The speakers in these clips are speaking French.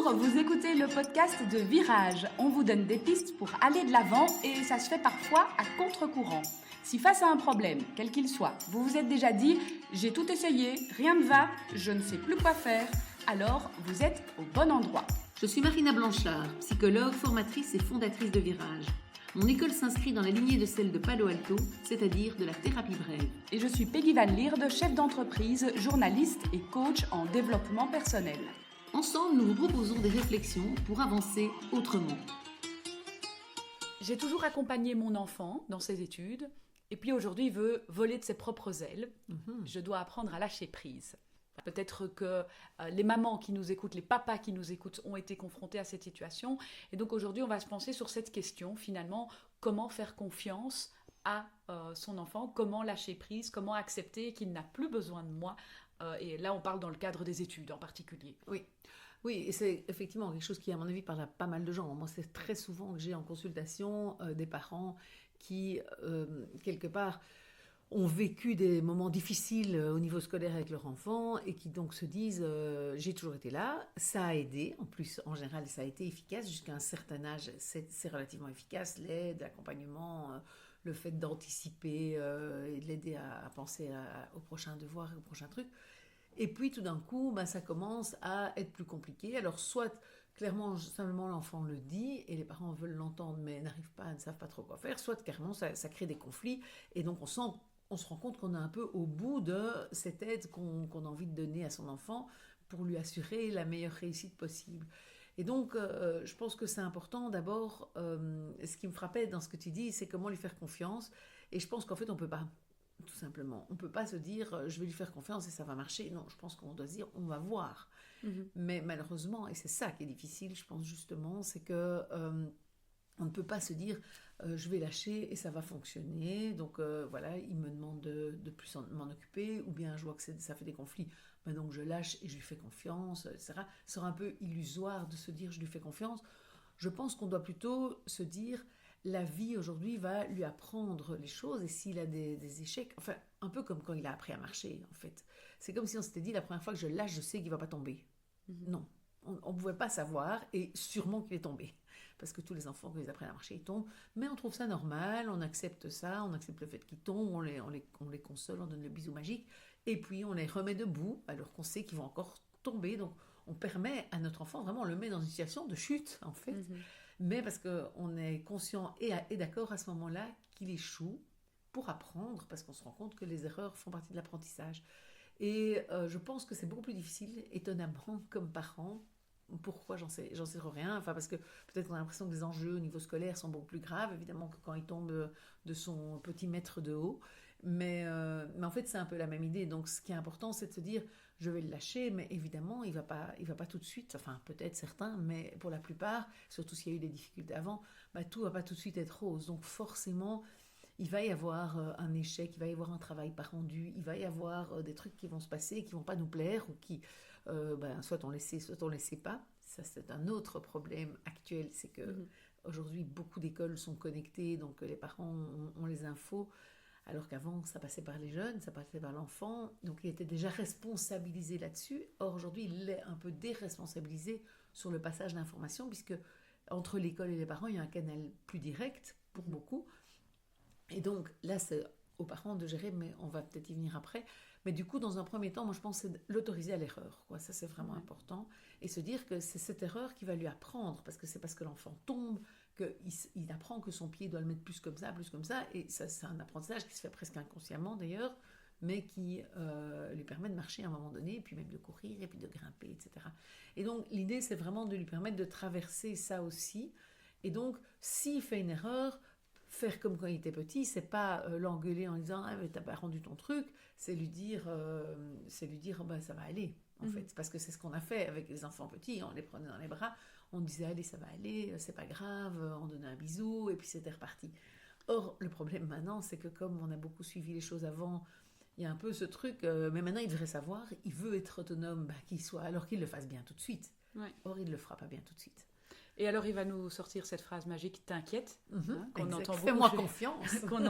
Bonjour, vous écoutez le podcast de Virage. On vous donne des pistes pour aller de l'avant et ça se fait parfois à contre-courant. Si face à un problème, quel qu'il soit, vous vous êtes déjà dit « j'ai tout essayé, rien ne va, je ne sais plus quoi faire », alors vous êtes au bon endroit. Je suis Marina Blanchard, psychologue, formatrice et fondatrice de Virage. Mon école s'inscrit dans la lignée de celle de Palo Alto, c'est-à-dire de la thérapie brève. Et je suis Peggy Van Lierde, chef d'entreprise, journaliste et coach en développement personnel. Ensemble, nous vous proposons des réflexions pour avancer autrement. J'ai toujours accompagné mon enfant dans ses études, et puis aujourd'hui il veut voler de ses propres ailes. Je dois apprendre à lâcher prise. Peut-être que les mamans qui nous écoutent, les papas qui nous écoutent ont été confrontés à cette situation. Et donc aujourd'hui, on va se pencher sur cette question, finalement, comment faire confiance à son enfant, comment lâcher prise, comment accepter qu'il n'a plus besoin de moi. Et là, on parle dans le cadre des études en particulier. Oui, et c'est effectivement quelque chose qui, à mon avis, parle à pas mal de gens. Moi, c'est très souvent que j'ai en consultation des parents qui, quelque part, ont vécu des moments difficiles au niveau scolaire avec leur enfant et qui donc se disent j'ai toujours été là, ça a aidé, en plus en général ça a été efficace jusqu'à un certain âge, c'est relativement efficace, l'aide, l'accompagnement, le fait d'anticiper et de l'aider à penser au prochain devoir et au prochain truc. Et puis tout d'un coup, ça commence à être plus compliqué. Alors soit clairement, simplement l'enfant le dit et les parents veulent l'entendre mais n'arrivent pas, ne savent pas trop quoi faire, soit carrément ça crée des conflits et donc on se rend compte qu'on est un peu au bout de cette aide qu'on a envie de donner à son enfant pour lui assurer la meilleure réussite possible. Et donc, je pense que c'est important d'abord, ce qui me frappait dans ce que tu dis, c'est comment lui faire confiance. Et je pense qu'en fait, on ne peut pas, tout simplement. On ne peut pas se dire, je vais lui faire confiance et ça va marcher. Non, je pense qu'on doit se dire, on va voir. Mais malheureusement, et c'est ça qui est difficile, je pense justement, c'est que on ne peut pas se dire je vais lâcher et ça va fonctionner, donc voilà, il me demande de plus m'en occuper, ou bien je vois que ça fait des conflits, donc je lâche et je lui fais confiance, etc. Ce sera un peu illusoire de se dire je lui fais confiance. Je pense qu'on doit plutôt se dire la vie aujourd'hui va lui apprendre les choses, et s'il a des échecs, enfin un peu comme quand il a appris à marcher en fait. C'est comme si on s'était dit la première fois que je lâche, je sais qu'il ne va pas tomber. Non. On ne pouvait pas savoir, et sûrement qu'il est tombé. Parce que tous les enfants, quand ils apprennent à marcher, ils tombent. Mais on trouve ça normal, on accepte ça, on accepte le fait qu'ils tombent, on les console, on donne le bisou magique, et puis on les remet debout, alors qu'on sait qu'ils vont encore tomber. Donc on permet à notre enfant, vraiment on le met dans une situation de chute, en fait. Mais parce qu'on est conscient et d'accord à ce moment-là qu'il échoue pour apprendre, parce qu'on se rend compte que les erreurs font partie de l'apprentissage. Et je pense que c'est beaucoup plus difficile, étonnamment, comme parent. Pourquoi j'en sais rien, enfin parce que peut-être qu'on a l'impression que les enjeux au niveau scolaire sont beaucoup plus graves évidemment que quand il tombe de son petit mètre de haut, mais en fait c'est un peu la même idée. Donc ce qui est important, c'est de se dire je vais le lâcher, mais évidemment il va pas tout de suite, enfin peut-être certains, mais pour la plupart, surtout s'il y a eu des difficultés avant, tout va pas tout de suite être rose. Donc forcément il va y avoir un échec, il va y avoir un travail pas rendu, il va y avoir des trucs qui vont se passer, qui vont pas nous plaire, ou qui, soit on les sait, soit on les sait pas. Ça, c'est un autre problème actuel, c'est que aujourd'hui, beaucoup d'écoles sont connectées, donc les parents ont les infos, alors qu'avant, ça passait par les jeunes, ça passait par l'enfant, donc il était déjà responsabilisé là-dessus. Or, aujourd'hui, il est un peu déresponsabilisé sur le passage d'informations, puisque entre l'école et les parents, il y a un canal plus direct, pour beaucoup. Et donc là, c'est aux parents de gérer, mais on va peut-être y venir après. Mais du coup, dans un premier temps, moi je pense que c'est l'autoriser à l'erreur, quoi. Ça, c'est vraiment important. Et se dire que c'est cette erreur qui va lui apprendre, parce que c'est parce que l'enfant tombe qu'il apprend que son pied doit le mettre plus comme ça. Et ça, c'est un apprentissage qui se fait presque inconsciemment d'ailleurs, mais qui lui permet de marcher à un moment donné, et puis même de courir, et puis de grimper, etc. Et donc l'idée, c'est vraiment de lui permettre de traverser ça aussi. Et donc, s'il fait une erreur, faire comme quand il était petit, c'est pas l'engueuler en disant mais t'as pas rendu ton truc, c'est lui dire ça va aller en fait, parce que c'est ce qu'on a fait avec les enfants petits, on les prenait dans les bras, on disait allez ça va aller, c'est pas grave, on donnait un bisou et puis c'était reparti. Or le problème maintenant, c'est que comme on a beaucoup suivi les choses avant, il y a un peu ce truc, mais maintenant il devrait savoir, il veut être autonome, qu'il soit, alors qu'il le fasse bien tout de suite. Or il le fera pas bien tout de suite. Et alors, il va nous sortir cette phrase magique, t'inquiète, qu'on entend beaucoup. Fais-moi confiance. On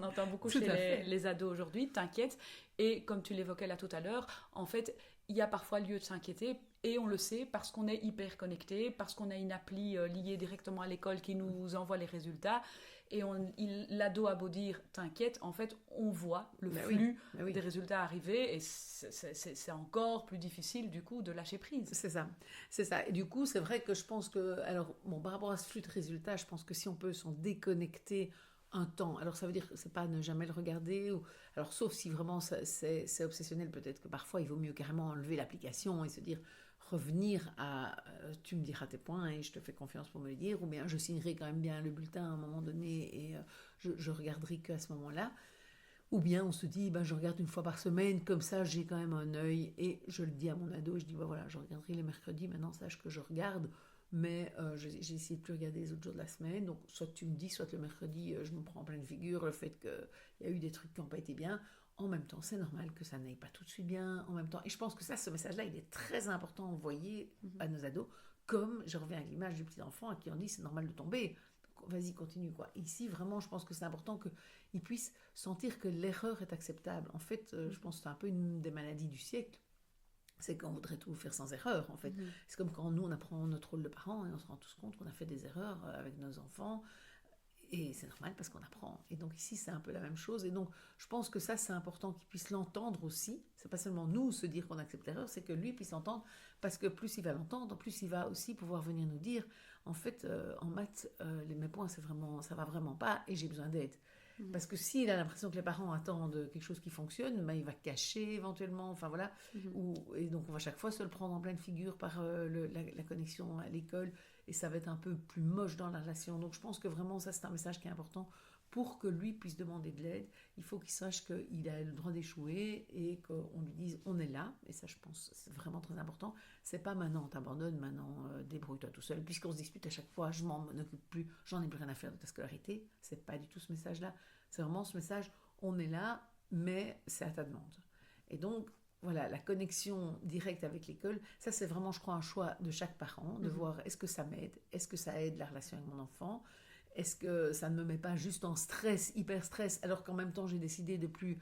entend beaucoup chez les ados aujourd'hui, t'inquiète. Et comme tu l'évoquais là tout à l'heure, en fait, il y a parfois lieu de s'inquiéter, et on le sait parce qu'on est hyper connecté, parce qu'on a une appli liée directement à l'école qui nous envoie les résultats. Et l'ado a beau dire t'inquiète, en fait on voit le flux des résultats arriver, et c'est encore plus difficile du coup de lâcher prise. C'est ça. Et du coup c'est vrai que je pense que, alors bon, par rapport à ce flux de résultats, je pense que si on peut s'en déconnecter un temps, alors ça veut dire que c'est pas ne jamais le regarder, alors sauf si vraiment c'est obsessionnel, peut-être que parfois il vaut mieux carrément enlever l'application et se dire revenir à tu me diras tes points et je te fais confiance pour me le dire, ou bien je signerai quand même bien le bulletin à un moment donné et je regarderai qu'à ce moment-là, ou bien on se dit je regarde une fois par semaine, comme ça j'ai quand même un œil, et je le dis à mon ado, je dis voilà, je regarderai les mercredis, maintenant sache que je regarde, mais j'ai essayé de plus regarder les autres jours de la semaine, donc soit tu me dis, soit le mercredi je me prends en pleine figure le fait qu'il y a eu des trucs qui n'ont pas été bien. En même temps, c'est normal que ça n'aille pas tout de suite bien, en même temps. Et je pense que ce message-là, il est très important à envoyer à nos ados, comme je reviens à l'image du petit enfant à qui on dit c'est normal de tomber, vas-y, continue, quoi. Ici, vraiment, je pense que c'est important qu'ils puissent sentir que l'erreur est acceptable. En fait, je pense que c'est un peu une des maladies du siècle, c'est qu'on voudrait tout faire sans erreur, en fait. C'est comme quand nous, on apprend notre rôle de parents et on se rend tous compte qu'on a fait des erreurs avec nos enfants. Et c'est normal parce qu'on apprend. Et donc ici, c'est un peu la même chose. Et donc, je pense que ça, c'est important qu'il puisse l'entendre aussi. C'est pas seulement nous se dire qu'on accepte l'erreur, c'est que lui puisse entendre, parce que plus il va l'entendre, plus il va aussi pouvoir venir nous dire, en fait, en maths, mes points, ça va vraiment pas et j'ai besoin d'aide. Parce que s'il a l'impression que les parents attendent quelque chose qui fonctionne, il va cacher éventuellement, enfin voilà. Et donc on va chaque fois se le prendre en pleine figure par la connexion à l'école, et ça va être un peu plus moche dans la relation. Donc je pense que vraiment ça, c'est un message qui est important. Pour que lui puisse demander de l'aide, il faut qu'il sache qu'il a le droit d'échouer et qu'on lui dise on est là. Et ça, je pense, c'est vraiment très important. C'est pas maintenant t'abandonnes, maintenant débrouille-toi tout seul, puisqu'on se dispute à chaque fois, je m'en occupe plus, j'en ai plus rien à faire de ta scolarité. C'est pas du tout ce message-là. C'est vraiment ce message, on est là, mais c'est à ta demande. Et donc voilà, la connexion directe avec l'école, ça c'est vraiment, je crois, un choix de chaque parent, de voir est-ce que ça m'aide, est-ce que ça aide la relation avec mon enfant, est-ce que ça ne me met pas juste en stress, hyper stress, alors qu'en même temps j'ai décidé de plus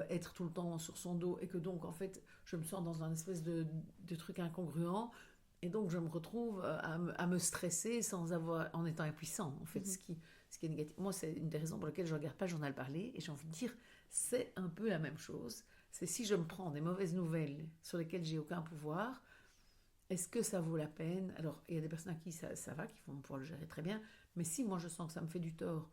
être tout le temps sur son dos, et que donc en fait je me sens dans un espèce de truc incongruent, et donc je me retrouve à me stresser en étant impuissant, en fait, ce qui est négatif. Moi, c'est une des raisons pour lesquelles je ne regarde pas le journal parler, et j'ai envie de dire, c'est un peu la même chose. C'est si je me prends des mauvaises nouvelles sur lesquelles j'ai aucun pouvoir, est-ce que ça vaut la peine? Alors, il y a des personnes à qui ça va, qui vont pouvoir le gérer très bien, mais si moi je sens que ça me fait du tort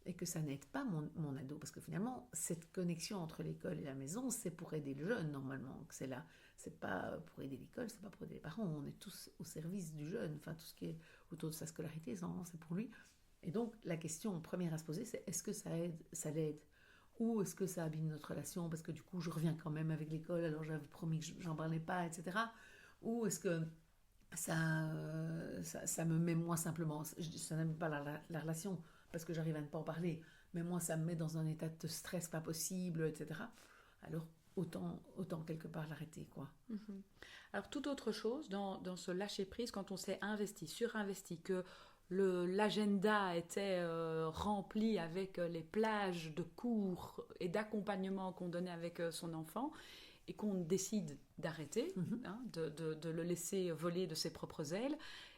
et que ça n'aide pas mon ado, parce que finalement, cette connexion entre l'école et la maison, c'est pour aider le jeune, normalement, que c'est là. C'est pas pour aider l'école, c'est pas pour aider les parents, on est tous au service du jeune, enfin, tout ce qui est autour de sa scolarité, c'est pour lui. Et donc, la question première à se poser, c'est est-ce que ça l'aide? Ou est-ce que ça abîme notre relation, parce que du coup, je reviens quand même avec l'école, alors j'avais promis que j'en parlais pas, etc. Ou est-ce que ça me met moi simplement, ça n'aime pas la relation, parce que j'arrive à ne pas en parler, mais moi ça me met dans un état de stress pas possible, etc. Alors autant quelque part l'arrêter, quoi. Alors toute autre chose dans ce lâcher prise, quand on s'est investi, surinvesti, que l'agenda était rempli avec les plages de cours et d'accompagnement qu'on donnait avec son enfant, et qu'on décide d'arrêter, de le laisser voler de ses propres ailes,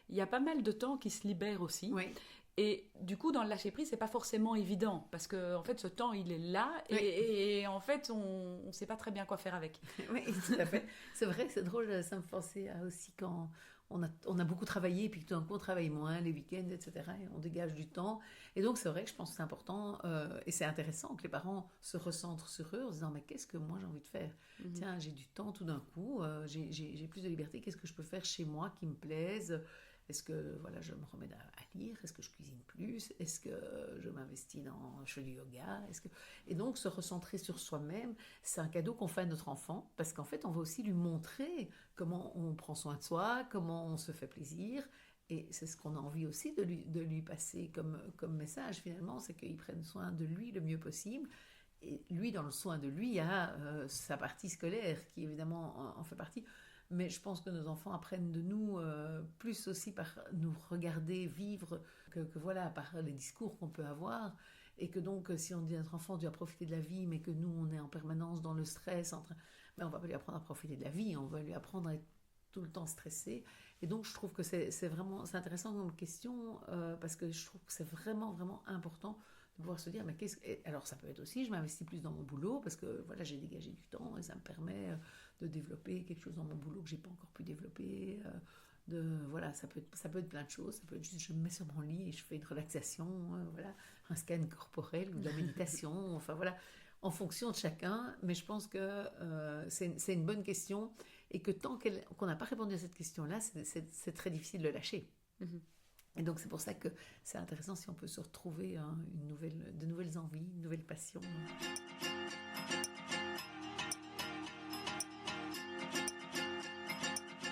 il y a pas mal de temps qui se libère aussi. Oui. Et du coup, dans le lâcher-prise, c'est pas forcément évident, parce que en fait, ce temps, il est là, et en fait, on ne sait pas très bien quoi faire avec. Oui, tout à fait. C'est vrai que c'est drôle, ça me fait penser à aussi quand on a beaucoup travaillé, et puis tout d'un coup, on travaille moins, les week-ends, etc., et on dégage du temps. Et donc, c'est vrai que je pense que c'est important, et c'est intéressant que les parents se recentrent sur eux en se disant, mais qu'est-ce que moi j'ai envie de faire? Tiens, j'ai du temps tout d'un coup, j'ai plus de liberté, qu'est-ce que je peux faire chez moi qui me plaise? Est-ce que voilà, je me remets à lire? Est-ce que je cuisine plus? Est-ce que je m'investis je fais du yoga? Et donc, se recentrer sur soi-même, c'est un cadeau qu'on fait à notre enfant, parce qu'en fait, on va aussi lui montrer comment on prend soin de soi, comment on se fait plaisir. Et c'est ce qu'on a envie aussi de lui passer comme message, finalement, c'est qu'il prenne soin de lui le mieux possible. Et lui, dans le soin de lui, il y a sa partie scolaire, qui évidemment en fait partie. Mais je pense que nos enfants apprennent de nous plus aussi par nous regarder vivre que voilà, par les discours qu'on peut avoir. Et que donc, si on dit à notre enfant, tu dois profiter de la vie, mais que nous, on est en permanence dans le stress, on ne va pas lui apprendre à profiter de la vie, on va lui apprendre à être tout le temps stressé. Et donc, je trouve que c'est intéressant comme question, parce que je trouve que c'est vraiment, vraiment important de pouvoir se dire, mais alors ça peut être aussi, je m'investis plus dans mon boulot, parce que voilà, j'ai dégagé du temps, et ça me permet de développer quelque chose dans mon boulot que je n'ai pas encore pu développer. Voilà, ça peut être plein de choses. Ça peut être juste, je me mets sur mon lit et je fais une relaxation, voilà, un scan corporel ou de la méditation, enfin voilà, en fonction de chacun. Mais je pense que c'est une bonne question et que tant qu'on n'a pas répondu à cette question-là, c'est très difficile de lâcher. Mm-hmm. Et donc c'est pour ça que c'est intéressant si on peut se retrouver de nouvelles envies, une nouvelle passion.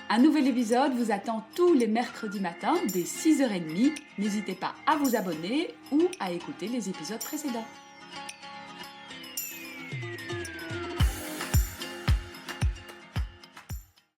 Un nouvel épisode vous attend tous les mercredis matins dès 6h30. N'hésitez pas à vous abonner ou à écouter les épisodes précédents.